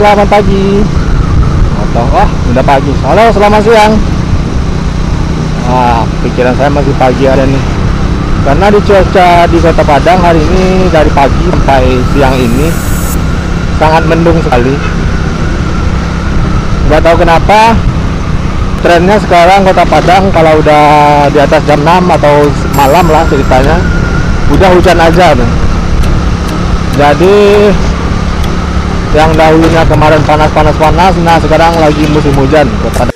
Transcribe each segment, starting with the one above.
selamat pagi. Atau udah pagi. Halo, selamat siang. Pikiran saya masih pagi ada nih. Karena di cuaca di Kota Padang hari ini dari pagi sampai siang ini sangat mendung sekali. Nggak tahu kenapa trennya sekarang Kota Padang kalau udah di atas jam 6 atau malam lah ceritanya udah hujan aja nih. Jadi yang dahulunya kemarin panas, nah sekarang lagi musim hujan Kota Padang.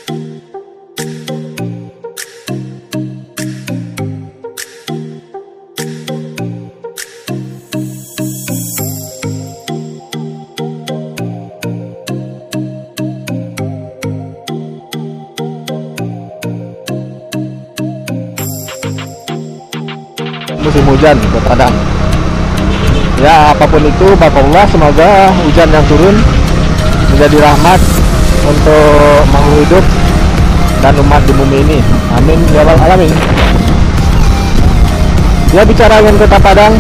Musim hujan Kota Padang. Ya apapun itu, Bapak Allah, semoga hujan yang turun menjadi rahmat untuk makhluk hidup dan umat di bumi ini. Amin ya rabbal alamin. Ya, bicara dengan Kota Padang,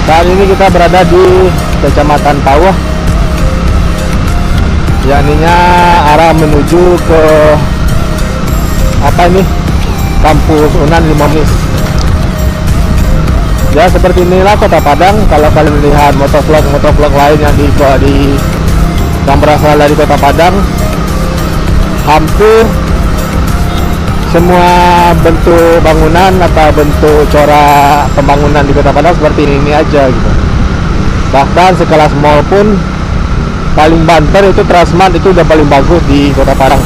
saat ini kita berada di Kecamatan Pauh, yakninya arah menuju ke Kampus Unan Limonis. Ya, seperti inilah Kota Padang. Kalau kalian melihat motovlog lain yang yang berasal dari Kota Padang, hampir semua bentuk bangunan atau bentuk corak pembangunan di Kota Padang seperti ini aja gitu. Bahkan sekelas mall pun paling banter itu Transmart itu udah paling bagus di Kota Padang.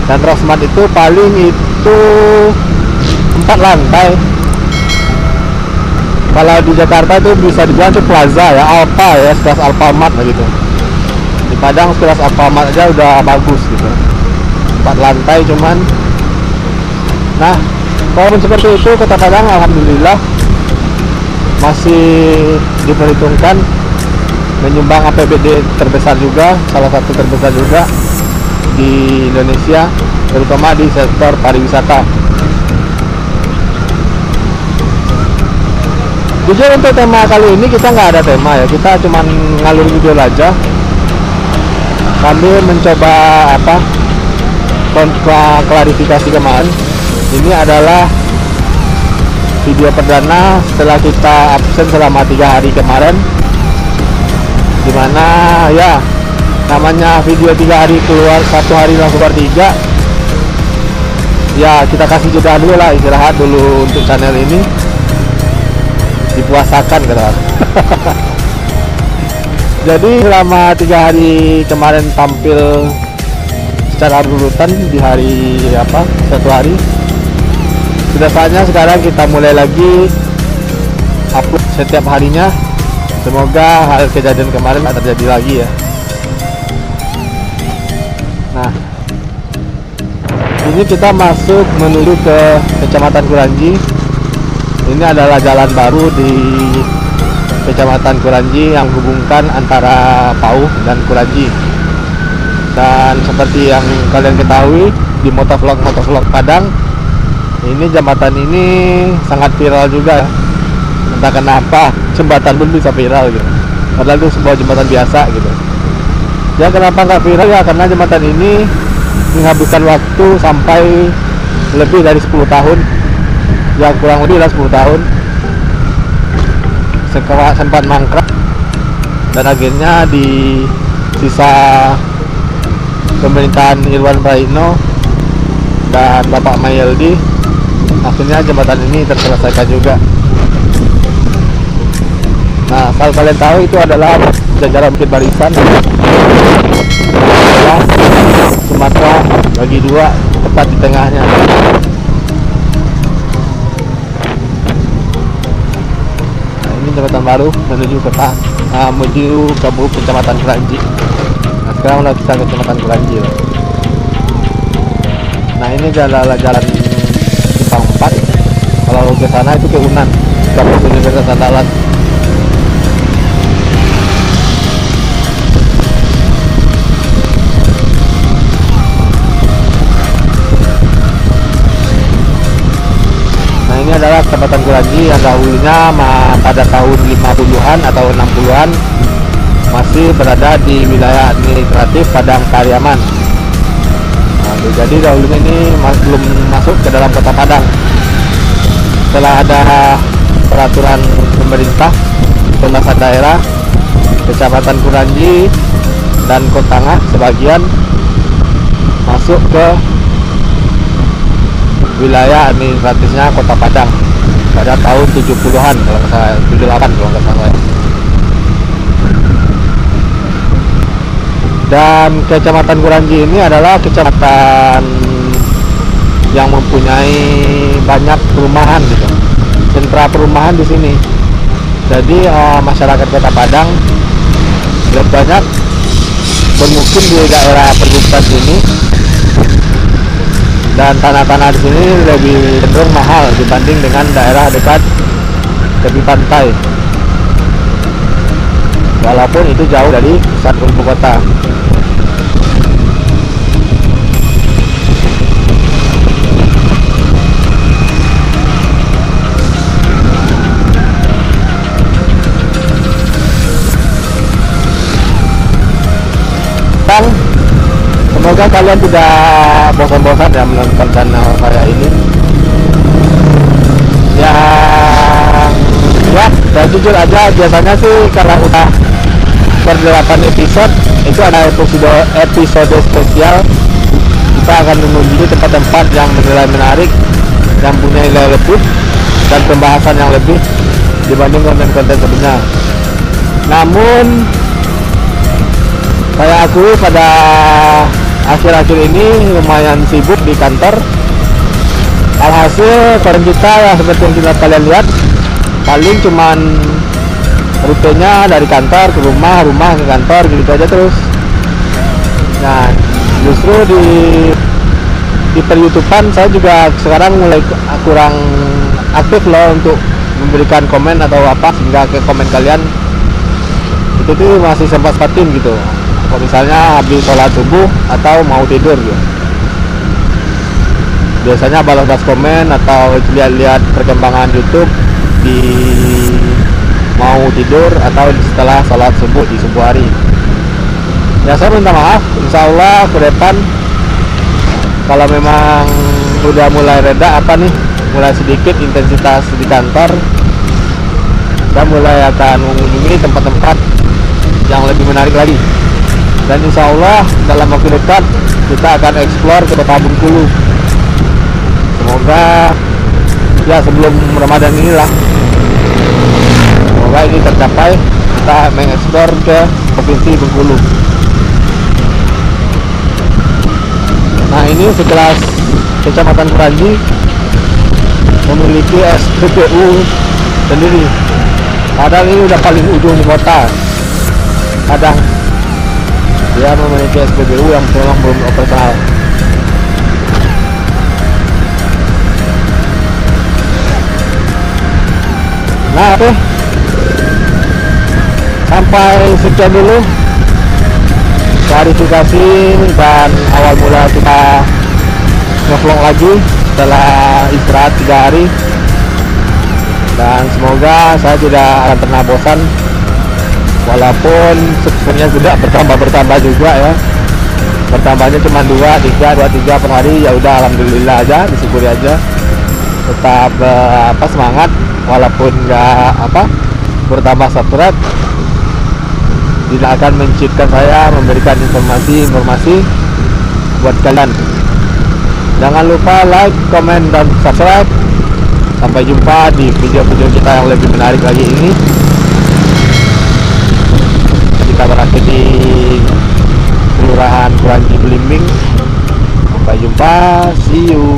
Dan Transmart itu paling itu 4 lantai. Kalau di Jakarta itu bisa dibilang itu plaza ya, Alfa ya, sekelas Alfamart gitu. Di Padang sekelas Alfamart aja udah bagus gitu. 4 lantai cuman. Nah, kalau seperti itu Kota Padang alhamdulillah masih diperhitungkan menyumbang APBD terbesar juga, salah satu terbesar juga di Indonesia, terutama di sektor pariwisata. Jujur untuk tema kali ini kita nggak ada tema ya, kita cuman ngalur video aja sambil mencoba klarifikasi kemarin. Ini adalah video perdana setelah kita absen selama 3 hari kemarin, dimana ya namanya video 3 hari keluar, 1 hari langsung keluar 3 ya, kita kasih jeda dulu lah, istirahat dulu untuk channel ini, dipuasakan gitu. Jadi selama 3 hari kemarin tampil secara berurutan di hari 1 hari. Sudah saatnya sekarang kita mulai lagi upload setiap harinya. Semoga hal kejadian kemarin tidak terjadi lagi ya. Nah, ini kita masuk menuju ke Kecamatan Kuranji. Ini adalah jalan baru di Kecamatan Kuranji yang menghubungkan antara Pauh dan Kuranji. Dan seperti yang kalian ketahui di motovlog Padang, ini jembatan ini sangat viral juga ya. Entah kenapa jembatan pun bisa viral gitu. Padahal itu sebuah jembatan biasa gitu. Ya, kenapa nggak viral ya? Karena jembatan ini menghabiskan waktu sampai lebih dari 10 tahun. Ya, kurang lebih lah 10 tahun. Sempat mangkrak dan akhirnya di sisa pemerintahan Irwan Praino dan Bapak Mayeldi, akhirnya jembatan ini terselesaikan juga. Nah, kalau kalian tahu itu adalah jajaran Bukit Barisan, Sumatera bagi 2, tepat di tengahnya. Nah, ini jembatan baru menuju ke Kecamatan Kuranji. Nah, sekarang udah kita ke Kecamatan Kuranji. Nah, ini adalah jalan Simpang 4. Kalau ke sana itu ke Unan, Kampus Universitas Andalas. Nah, ini adalah Kecamatan Kuranji yang dahulunya pada tahun 50-an atau 60-an masih berada di wilayah administratif Padang Pariaman. Nah, jadi dahulunya ini belum masuk ke dalam kota Padang. Setelah ada peraturan pemerintah pembahasan daerah, Kecamatan Kuranji dan Kota Tangah sebagian masuk ke wilayah administratifnya Kota Padang pada tahun 70-an kalau nggak salah, 78 kalau nggak salah. Dan Kecamatan Kuranji ini adalah kecamatan yang mempunyai banyak perumahan gitu, sentra perumahan di sini. Jadi masyarakat Kota Padang lebih banyak bermukim di daerah perbukitan sini, dan tanah-tanah di sini lebih cenderung mahal dibanding dengan daerah dekat tepi pantai, walaupun itu jauh dari pusat ibu kota. Semoga kalian tidak bosan-bosan ya menonton channel saya ini. Ya jujur aja, biasanya sih kalau udah per-8 episode itu ada episode spesial. Kita akan mengunjungi tempat-tempat yang bernilai menarik, yang punya nilai lebih dan pembahasan yang lebih dibanding konten-konten sebelumnya. Namun saya akui pada akhir-akhir ini lumayan sibuk di kantor. Alhasil konten kita ya seperti yang kalian lihat, paling cuman rutenya dari kantor ke rumah, rumah ke kantor gitu aja terus. Nah, justru di per-YouTubean saya juga sekarang mulai kurang aktif loh untuk memberikan komen atau apa, sehingga ke komen kalian itu tuh masih sempat-sempatin gitu. Kalau misalnya habis sholat subuh atau mau tidur gitu, biasanya balas komen atau lihat-lihat perkembangan YouTube di mau tidur atau setelah sholat subuh di subuh hari. Ya saya minta maaf, insya Allah ke depan kalau memang udah mulai reda mulai sedikit intensitas di kantor, saya mulai akan mengunjungi tempat-tempat yang lebih menarik lagi. Dan insya Allah dalam waktu dekat kita akan eksplor ke Kota Bengkulu. Semoga ya sebelum Ramadan inilah, semoga ini tercapai, kita mengeksplor ke Provinsi Bengkulu. Nah, ini sekelas Kecamatan Kuranji memiliki SPBU sendiri, padahal ini udah paling ujung di kota Padang. Dia memiliki SPBU yang memang belum operasional. Nah, oke. Sampai sekian dulu klarifikasi dan awal mula kita nge-vlog lagi setelah istirahat 3 hari. Dan semoga saya tidak akan pernah bosan, walaupun subscribe-nya sudah bertambah juga ya. Bertambahnya cuma 2-3 per hari, ya udah alhamdulillah aja, disyukuri aja. Tetap semangat walaupun nggak bertambah subscribe. Tidak akan menciptakan saya memberikan informasi buat kalian. Jangan lupa like, comment, dan subscribe. Sampai jumpa di video-video kita yang lebih menarik lagi ini. Kita berada di Kelurahan Kuranji Belimbing. Sampai jumpa, see you.